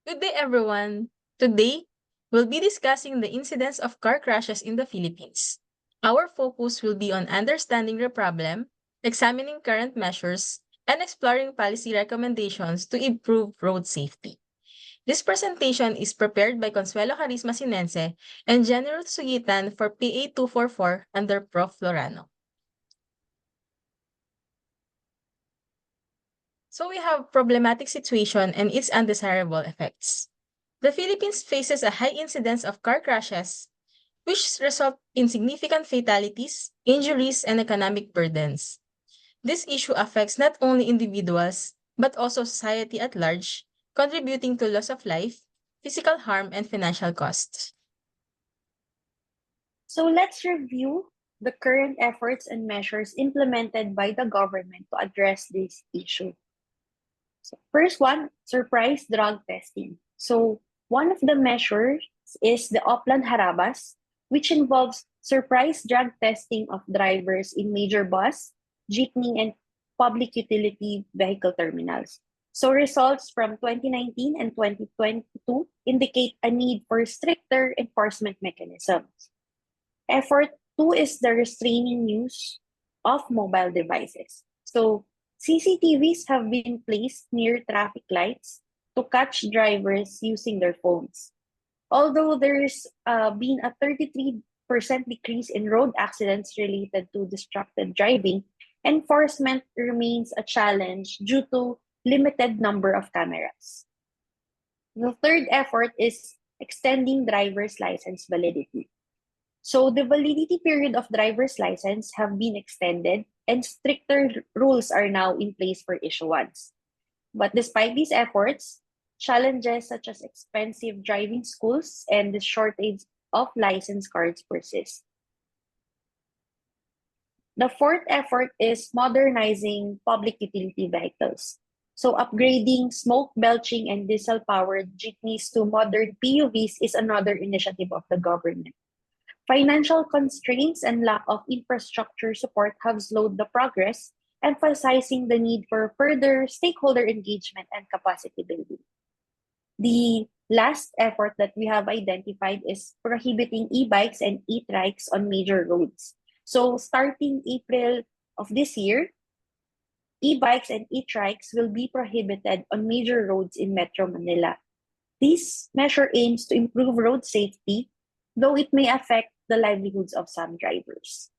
Good day, everyone. Today, we'll be discussing the incidence of car crashes in the Philippines. Our focus will be on understanding the problem, examining current measures, and exploring policy recommendations to improve road safety. This presentation is prepared by Consuelo Carisma Sinense and General Sugitan for PA 244 under Prof. Lorano. So we have problematic situation and its undesirable effects. The Philippines faces a high incidence of car crashes, which result in significant fatalities, injuries, and economic burdens. This issue affects not only individuals, but also society at large, contributing to loss of life, physical harm, and financial costs. So let's review the current efforts and measures implemented by the government to address this issue. So first one, surprise drug testing. So one of the measures is the Oplan Harabas, which involves surprise drug testing of drivers in major bus, jeepney, and public utility vehicle terminals. So results from 2019 and 2022 indicate a need for stricter enforcement mechanisms. Effort two is the restraining use of mobile devices. So CCTVs have been placed near traffic lights to catch drivers using their phones. Although there's been a 33% decrease in road accidents related to distracted driving, enforcement remains a challenge due to limited number of cameras. The third effort is extending driver's license validity. So the validity period of driver's license have been extended and stricter rules are now in place for issuance. But despite these efforts, challenges such as expensive driving schools and the shortage of license cards persist. The fourth effort is modernizing public utility vehicles. So upgrading smoke belching and diesel-powered jeepneys to modern PUVs is another initiative of the government. Financial constraints and lack of infrastructure support have slowed the progress, emphasizing the need for further stakeholder engagement and capacity building. The last effort that we have identified is prohibiting e-bikes and e-trikes on major roads. So starting April of this year, e-bikes and e-trikes will be prohibited on major roads in Metro Manila. This measure aims to improve road safety, though it may affect the livelihoods of some drivers.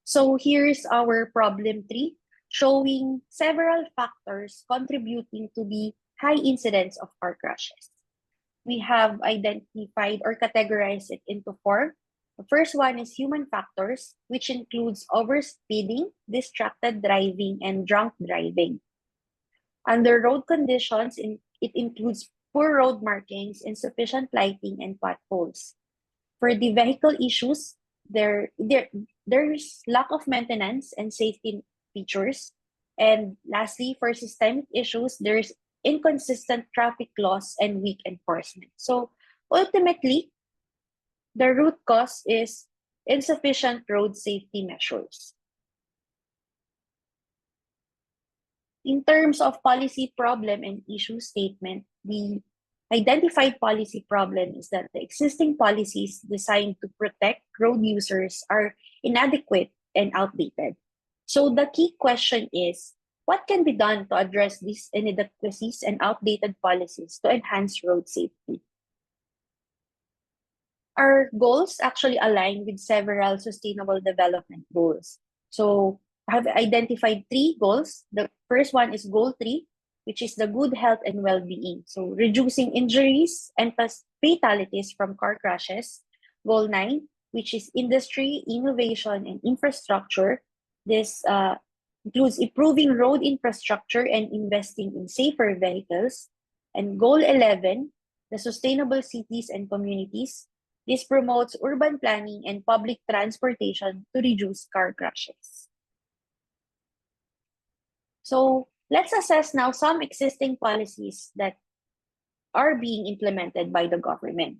So here's our problem three, showing several factors contributing to the high incidence of car crashes. We have identified or categorized it into four. The first one is human factors, which includes overspeeding, distracted driving, and drunk driving. Under road conditions, it includes poor road markings, insufficient lighting, and potholes. For the vehicle issues, there's lack of maintenance and safety features. And lastly, for systemic issues, there's inconsistent traffic laws and weak enforcement. So ultimately, the root cause is insufficient road safety measures. In terms of policy problem and issue statement, the identified policy problem is that the existing policies designed to protect road users are inadequate and outdated. So the key question is, what can be done to address these inadequacies and outdated policies to enhance road safety? Our goals actually align with several sustainable development goals. So I have identified three goals. The first one is goal 3, which is the good health and well-being. So reducing injuries and fatalities from car crashes. Goal 9, which is industry, innovation, and infrastructure. This includes improving road infrastructure and investing in safer vehicles. And goal 11, the sustainable cities and communities. This promotes urban planning and public transportation to reduce car crashes. So let's assess now some existing policies that are being implemented by the government.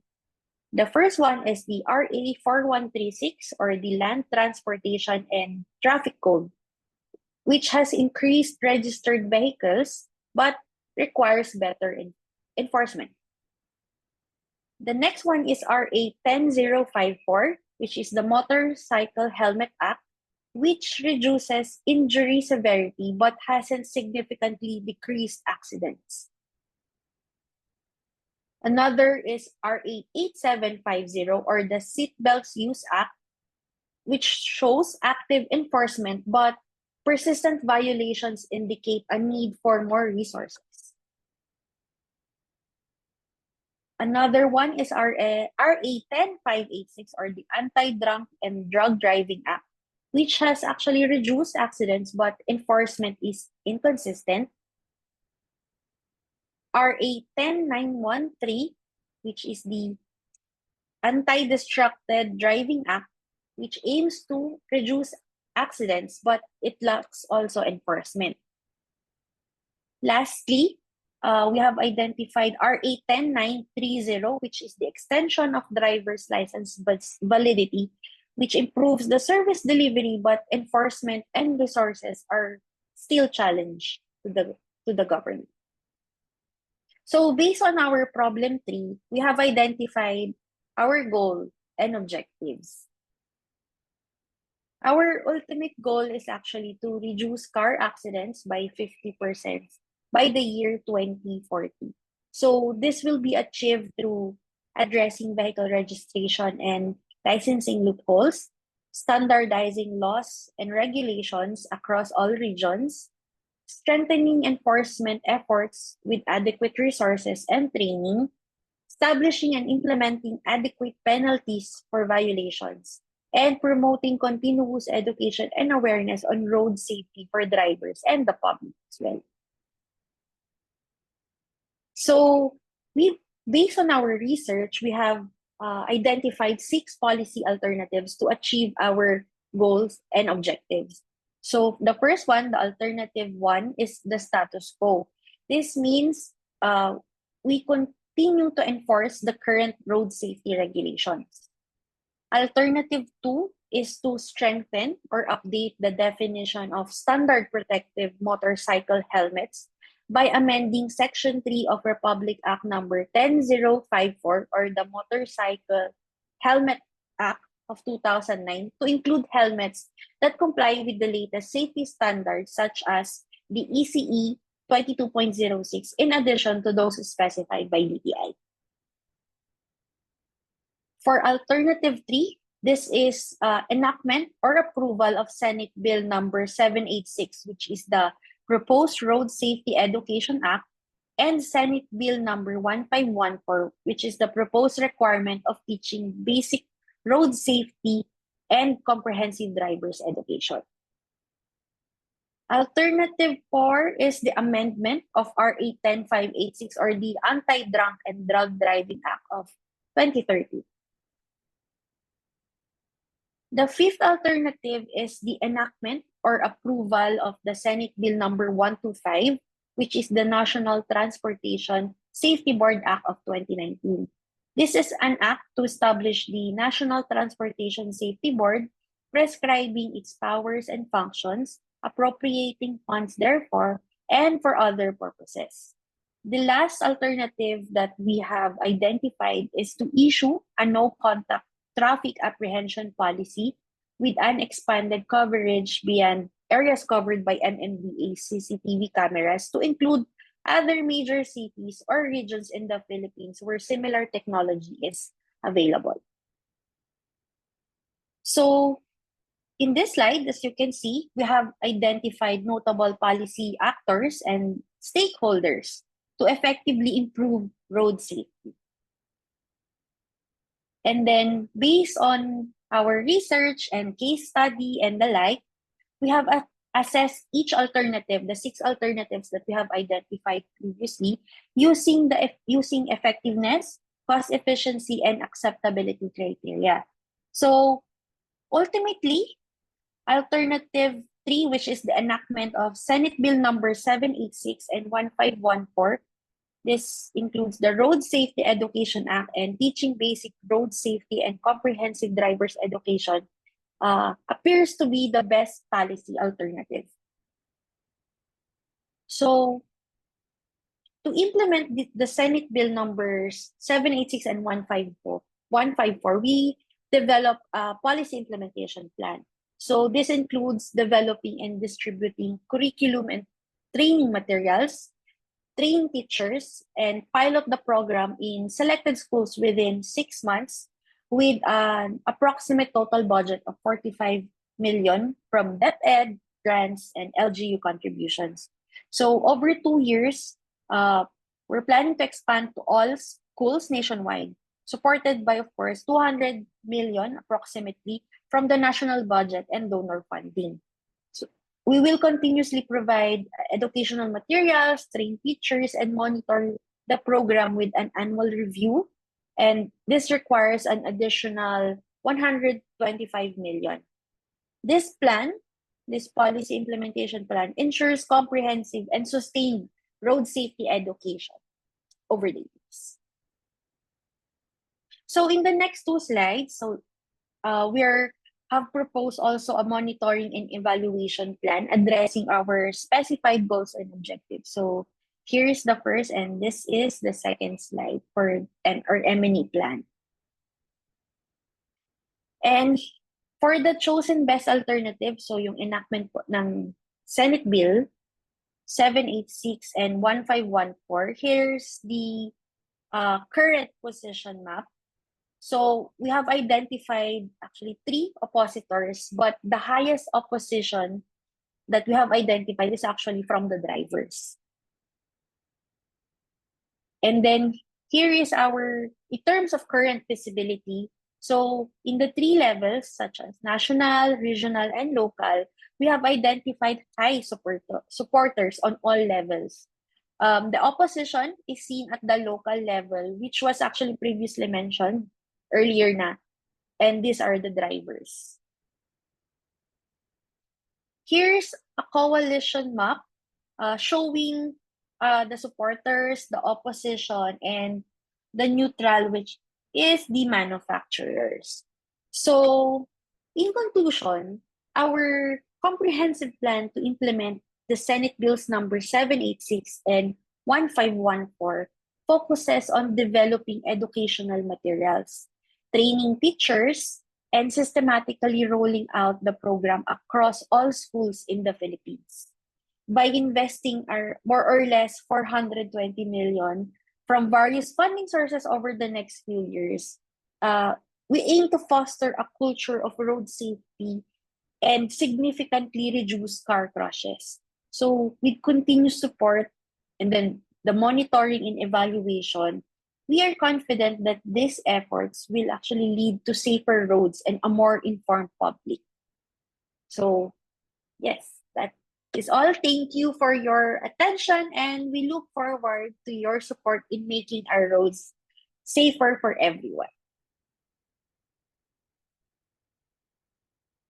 The first one is the RA 4136 or the Land Transportation and Traffic Code, which has increased registered vehicles, but requires better enforcement. The next one is RA 10054, which is the Motorcycle Helmet Act, which reduces injury severity but hasn't significantly decreased accidents. Another is RA 8750, or the Seatbelts Use Act, which shows active enforcement, but persistent violations indicate a need for more resources. Another one is RA 10586, or the Anti-Drunk and Drug Driving Act, which has actually reduced accidents, but enforcement is inconsistent. RA 10913, which is the Anti-Distracted Driving Act, which aims to reduce accidents, but it lacks also enforcement. Lastly, we have identified RA 10930, which is the extension of driver's license validity, which improves the service delivery, but enforcement and resources are still challenged to the government. So based on our problem 3, we have identified our goal and objectives. Our ultimate goal is actually to reduce car accidents by 50% by the year 2040. So this will be achieved through addressing vehicle registration and licensing loopholes, standardizing laws and regulations across all regions, strengthening enforcement efforts with adequate resources and training, establishing and implementing adequate penalties for violations, and promoting continuous education and awareness on road safety for drivers and the public as well. So, based on our research, we have identified 6 policy alternatives to achieve our goals and objectives. So, the first one, the alternative 1, is the status quo. This means we continue to enforce the current road safety regulations. Alternative 2 is to strengthen or update the definition of standard protective motorcycle helmets by amending Section 3 of Republic Act number 10054, or the Motorcycle Helmet Act of 2009, to include helmets that comply with the latest safety standards such as the ECE 22.06, in addition to those specified by DTI. For alternative 3, this is enactment or approval of Senate Bill number 786, which is the Proposed Road Safety Education Act, and Senate Bill number 1514, which is the proposed requirement of teaching basic road safety and comprehensive driver's education. Alternative 4 is the amendment of RA 10586, or the Anti-Drunk and Drug Driving Act of 2013. The fifth alternative is the enactment or approval of the Senate Bill number 125, which is the National Transportation Safety Board Act of 2019. This is an act to establish the National Transportation Safety Board, prescribing its powers and functions, appropriating funds therefore, and for other purposes. The last alternative that we have identified is to issue a no-contact traffic apprehension policy with an expanded coverage beyond areas covered by MMDA CCTV cameras to include other major cities or regions in the Philippines where similar technology is available. So, in this slide, as you can see, we have identified notable policy actors and stakeholders to effectively improve road safety. And then, based on our research and case study and the like, we have assessed each alternative, the 6 alternatives that we have identified previously, using effectiveness, cost efficiency, and acceptability criteria. So, ultimately, alternative 3, which is the enactment of Senate Bill number 786 and 1514, this includes the Road Safety Education Act and Teaching Basic Road Safety and Comprehensive Driver's Education, appears to be the best policy alternative. So, To implement the Senate Bill numbers 786 and 154, we develop a policy implementation plan. So this includes developing and distributing curriculum and training materials, train teachers, and pilot the program in selected schools within 6 months with an approximate total budget of 45 million from DepEd, grants, and LGU contributions. So over 2 years, we're planning to expand to all schools nationwide, supported by, of course, 200 million approximately from the national budget and donor funding. So we will continuously provide educational materials, train teachers, and monitor the program with an annual review. And this requires an additional 125 million. This policy implementation plan, ensures comprehensive and sustained road safety education over the years. So in the next 2 slides, we have proposed also a monitoring and evaluation plan addressing our specified goals and objectives. So here is the first, and this is the second slide for our M&E plan. And for the chosen best alternative, so yung enactment po ng Senate Bill 786 and 1514, here's the current position map. So we have identified actually 3 oppositors, but the highest opposition that we have identified is actually from the drivers. And then here is in terms of current visibility, so in the 3 levels, such as national, regional, and local, we have identified high supporters on all levels. The opposition is seen at the local level, which was actually previously mentioned earlier na, and these are the drivers. Here's a coalition map showing the supporters, the opposition, and the neutral, which is the manufacturers. So, in conclusion, our comprehensive plan to implement the Senate Bills number 786 and 1514 focuses on developing educational materials, training teachers, and systematically rolling out the program across all schools in the Philippines. By investing more or less 420 million from various funding sources over the next few years, we aim to foster a culture of road safety and significantly reduce car crashes. So with continued support and then the monitoring and evaluation, we are confident that these efforts will actually lead to safer roads and a more informed public. So yes, that is all. Thank you for your attention, and we look forward to your support in making our roads safer for everyone.